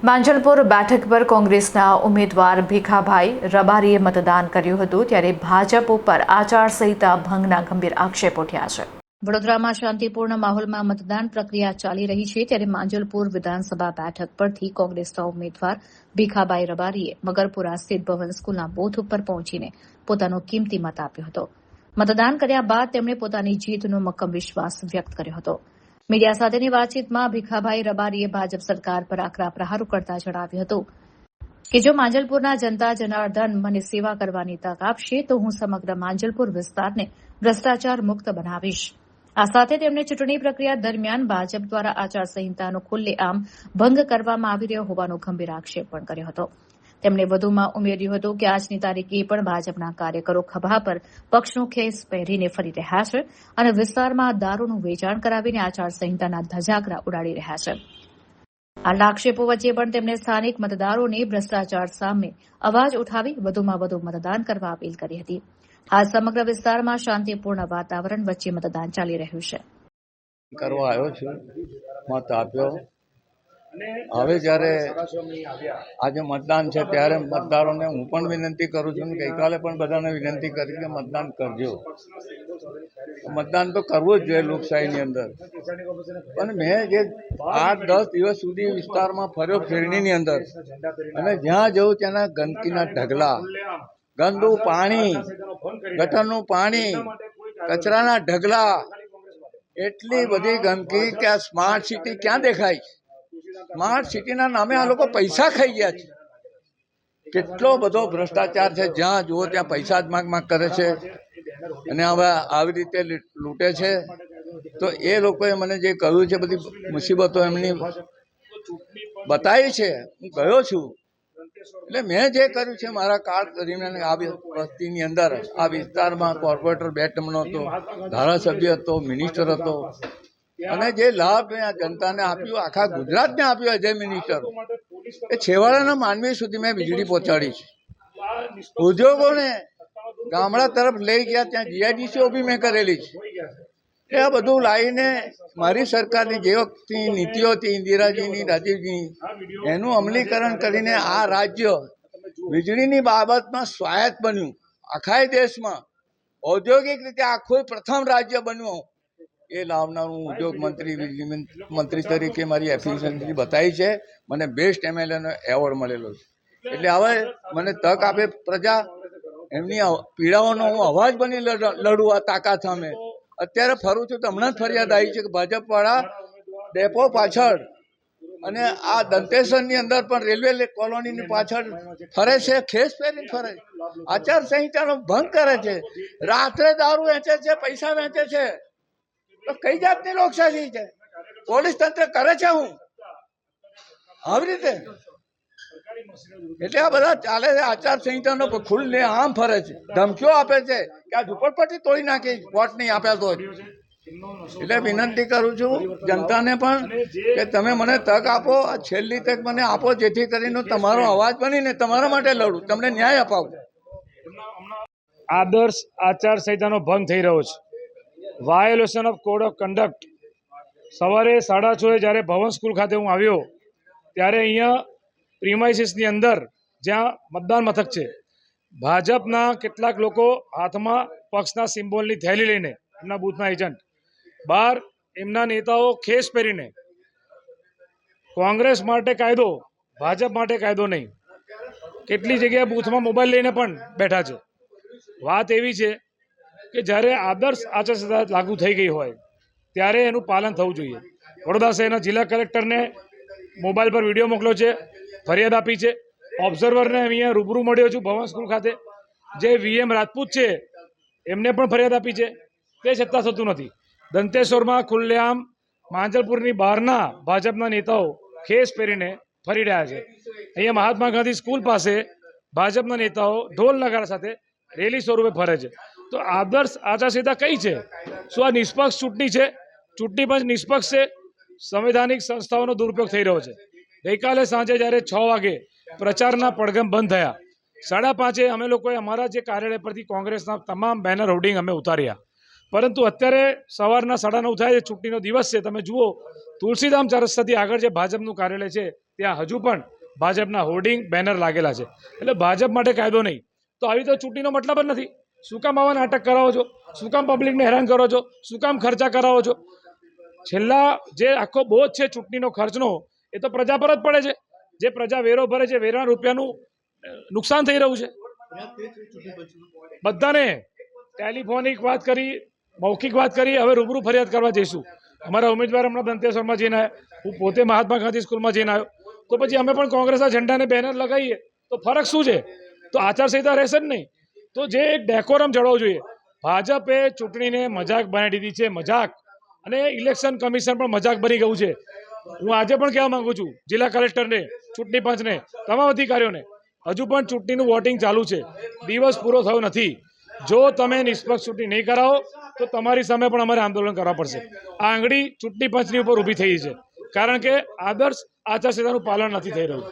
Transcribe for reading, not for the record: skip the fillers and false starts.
માંજલપુર બેઠક પર કોંગ્રેસના ઉમેદવાર ભીખાભાઈ રબારીએ મતદાન કર્યું હતું ત્યારે ભાજપ ઉપર આચારસંહિતા ભંગના ગંભીર આક્ષેપ ઉઠ્યા છે। વડોદરામાં શાંતિપૂર્ણ માહોલમાં મતદાન પ્રક્રિયા ચાલી રહી છે ત્યારે માંજલપુર વિધાનસભા બેઠક પરથી કોંગ્રેસના ઉમેદવાર ભીખાભાઈ રબારીએ મગરપુરા સ્થિત ભવન સ્કૂલના બૂથ ઉપર પહોંચીને પોતાનો કિંમતી મત આપ્યો હતો। મતદાન કર્યા બાદ તેમણે પોતાની જીતનો મક્કમ વિશ્વાસ વ્યક્ત કર્યો હતો। મીડિયા સાથેની વાતચીતમાં ભીખાભાઈ રબારીએ ભાજપ સરકાર પર આકરા પ્રહારો કરતા જણાવ્યું હતું કે જો માંજલપુરના જનતા જનાર્દન મને સેવા કરવાની તક આપશે તો હું સમગ્ર માંજલપુર વિસ્તારને ભ્રષ્ટાચાર મુક્ત બનાવીશ। આ સાથે તેમણે ચૂંટણી પ્રક્રિયા દરમિયાન ભાજપ દ્વારા આચારસંહિતાનો ખુલ્લેઆમ ભંગ કરવામાં આવી રહ્યો હોવાનો ગંભીર આક્ષેપ પણ કર્યો હતો। તેમણે વધુમાં ઉમેર્યું હતું કે આજની તારીખે પણ ભાજપના કાર્યકરો ખભા પર પક્ષનો ખેસ પહેરીને ફરી રહ્યા છે અને વિસ્તારમાં દારૂનું વેચાણ કરાવીને આચારસંહિતાના ધજાગરા ઉડાડી રહ્યા છે। આ આક્ષેપો વચ્ચે પણ તેમણે સ્થાનિક મતદારોને ભ્રષ્ટાચાર સામે અવાજ ઉઠાવી વધુમાં વધુ મતદાન કરવા અપીલ કરી હતી। હાલ સમગ્ર વિસ્તારમાં શાંતિપૂર્ણ વાતાવરણ વચ્ચે મતદાન ચાલી રહ્યું છે। કરવા આવ્યો છું, મત આપ્યો। હવે જ્યારે આજે મતદાન છે ત્યારે મતદારોને હું પણ વિનંતી કરું છું, ગઈકાલે પણ બધાને વિનંતી કરી કે મતદાન કરજો। મતદાન તો કરવું જ જોઈએ લોકશાહીની અંદર, પણ મેં જે 8-10 દિવસ સુધી વિસ્તારમાં ફર્યો ફેરણીની અંદર, અને જ્યાં જવું ત્યાંના ગંદકીના ઢગલા, ગંદુ પાણી, ગટરનું પાણી, કચરાના ઢગલા, એટલી બધી ગંદકી કે આ સ્માર્ટ સિટી ક્યાં દેખાય? સ્માર્ટ સિટીના નામે આ લોકો પૈસા ખાઈ ગયા છે। કેટલો બધો ભ્રષ્ટાચાર છે, જ્યાં જુઓ ત્યાં પૈસા જ માગ કરે છે અને હવે આવી રીતે લૂંટે છે। તો એ લોકોએ મને જે કહ્યું છે, બધી મુસીબતો એમની બતાવી છે, હું ગયો છું। એટલે મેં જે કર્યું છે મારા કાળ દરમિયાન આ વસ્તીની અંદર, આ વિસ્તારમાં કોર્પોરેટર 2 ટર્મનો હતો, ધારાસભ્ય હતો, મિનિસ્ટર હતો, અને જે લાભ મેં આ જનતાને આપ્યું, આખા ગુજરાતને આપ્યું એઝ એ મિનિસ્ટર, એ છેવાડાના માનવી સુધી મેં વીજળી પહોંચાડી છે। ઉદ્યોગોને ગામડા તરફ લઈ ગયા, ત્યાં જીઆઈડીસીઓ બી મેં કરેલી છે। એ બધું લાવીને મારી સરકારની જે વખતની નીતિઓ હતી, ઇન્દિરાજીની, રાજીવજીની, એનું અમલીકરણ કરીને આ રાજ્ય વીજળીની બાબતમાં સ્વાયત્ત બન્યું। આખા દેશમાં ઔદ્યોગિક રીતે આખું પ્રથમ રાજ્ય બન્યું। એ લાવનારું ઉદ્યોગ મંત્રી, વીજળી મંત્રી તરીકે મારી એફિશિયન્સી બતાવી છે। મને બેસ્ટ એમએલએનો એવોર્ડ મળેલો છે। એટલે હવે મને તક આપે પ્રજા, એમની પીડાઓનો હું અવાજ બની લડું આ તાકાત સામે। અત્યારે ફરું છું તો હમણાં જ ફરિયાદ આવી છે કે ભાજપવાળા ડેપો પાછળ અને આ દંતેશ્વરની અંદર પણ રેલવે કોલોનીની પાછળ ફરે છે, ખેસ પહેરીને ફરે છે, આચારસંહિતાનો ભંગ કરે છે, રાત્રે દારૂ વેચે છે, પૈસા વેચે છે। તો કઈ જાતની લોકશાહી છે? પોલીસ તંત્ર કરે છે હું આવી રીતે? એટલે આ બધા ચાલે છે, આચારસંહિતાનો ખુલ્લે આમ ફરે છે, ધમકીઓ આપે છે કે આ ઝુંપડપટ્ટી તોડી નાખી વોટ નહીં આપ્યા તો। એટલે વિનંતી કરું છું જનતાને પણ કે તમે મને તક આપો, આ છેલ્લી તક મને આપો, જેથી કરીને તમારો અવાજ બનીને તમારા માટે લડું, તમને ન્યાય અપાવું। આદર્શ આચારસંહિતાનો ભંગ થઈ રહ્યો છે, violation of code of conduct. સવારે 6:30 જ્યારે ભવન સ્કૂલ ખાતે હું આવ્યો ત્યારે અહીંયા પ્રીમાઇસીસની અંદર જ્યાં મતદાન મથક છે, ભાજપના કેટલાક લોકો હાથમાં પક્ષના સિમ્બોલની થેલી લઈને, એમના બૂથના એજન્ટ બહાર, એમના નેતાઓ ખેસ પહેરીને કોંગ્રેસ માટે કાયદો, ભાજપ માટે કાયદો નહીં, કેટલી જગ્યાએ બૂથમાં મોબાઈલ લઈને પણ બેઠા છે। વાત એવી છે કે જ્યારે આદર્શ આચારસંહિતા લાગુ થઈ ગઈ હોય ત્યારે એનું પાલન થવું જોઈએ। વડોદરા શહેરના જિલ્લા કલેક્ટરને મોબાઈલ પર વિડીયો મોકલ્યો છે, ફરિયાદ આપી છે। ઓબ્ઝર્વરને અહીંયા રૂબરૂ મળ્યો છું ભવન સ્કૂલ ખાતે, જે VM રાજપૂત છે એમને પણ ફરિયાદ આપી છે, તે છતાં થતું નથી। દંતેશ્વરમાં ખુલ્લેઆમ માંજલપુરની બહારના ભાજપના નેતાઓ ખેસ પહેરીને ફરી રહ્યા છે। અહીંયા મહાત્મા ગાંધી સ્કૂલ પાસે ભાજપના નેતાઓ ઢોલ નગારા સાથે રેલી સ્વરૂપે ફરે છે। તો આદર્શ આચારસંહિતા કઈ છે? શું આ નિષ્પક્ષ ચૂંટણી છે? ચૂંટણી પંચ નિષ્પક્ષ છે? સંવૈધાનિક સંસ્થાઓનો દુરુપયોગ થઈ રહ્યો છે। ગઈકાલે સાંજે જ્યારે 6 વાગે પ્રચારના પડઘમ બંધ થયા, 5:30 અમે લોકોએ અમારા જે કાર્યાલય પરથી કોંગ્રેસના તમામ બેનર હોર્ડિંગ અમે ઉતાર્યા, પરંતુ અત્યારે સવારના 9:30 થાય, ચૂંટણીનો દિવસ છે, તમે જુઓ તુલસીધામ ચોરસ્તાથી આગળ જે ભાજપનું કાર્યાલય છે ત્યાં હજુ પણ ભાજપના હોર્ડિંગ બેનર લાગેલા છે. એટલે ભાજપ માટે કાયદો નહીં. તો આવી તો ચૂંટણીનો મતલબ જ નથી. શું કામ આવા નાટક કરાવો છો? શું કામ પબ્લિકને હેરાન કરો છો? શું કામ ખર્ચા કરાવો છો? છેલ્લા જે આખો બોજ છે ચૂંટણીનો ખર્ચનો, એ તો પ્રજા પર જ પડે છે. જે પ્રજા વેરો ભરે છે, વેરા રૂપિયાનું નુકસાન થઈ રહ્યું છે બધાને. ટેલિફોનિક વાત કરી, મૌખિક વાત કરી, હવે રૂબરૂ ફરિયાદ કરવા જઈશું. અમારા ઉમેદવાર હમણાં દંતેશ્વરમાં જઈને આવ્યા, હું પોતે મહાત્મા ગાંધી સ્કૂલમાં જઈને આવ્યો. તો પછી અમે પણ કોંગ્રેસના ઝંડાને બેનર લગાવીએ તો ફરક શું છે? તો આચારસંહિતા રહેશે જ નહીં. તો જે એક ડેકોરમ જળવાવું જોઈએ. ભાજપે ચૂંટણીને મજાક બનાવી દીધી છે, મજાક. અને ઇલેક્શન કમિશન પણ મજાક બની ગયું છે. હું આજે પણ કહેવા માંગુ છું જિલ્લા કલેક્ટરને, ચૂંટણી પંચને, તમામ અધિકારીઓને, હજુ પણ ચૂંટણીનું વોટિંગ ચાલુ છે, દિવસ પૂરો થયો નથી. જો તમે નિષ્પક્ષ ચૂંટણી નહીં કરાવો તો તમારી સામે પણ અમારે આંદોલન કરવા પડશે. આ આંગળી ચૂંટણી પંચની ઉપર ઊભી થઈ છે, કારણ કે આદર્શ આચારસંહિતાનું પાલન નથી થઈ રહ્યું.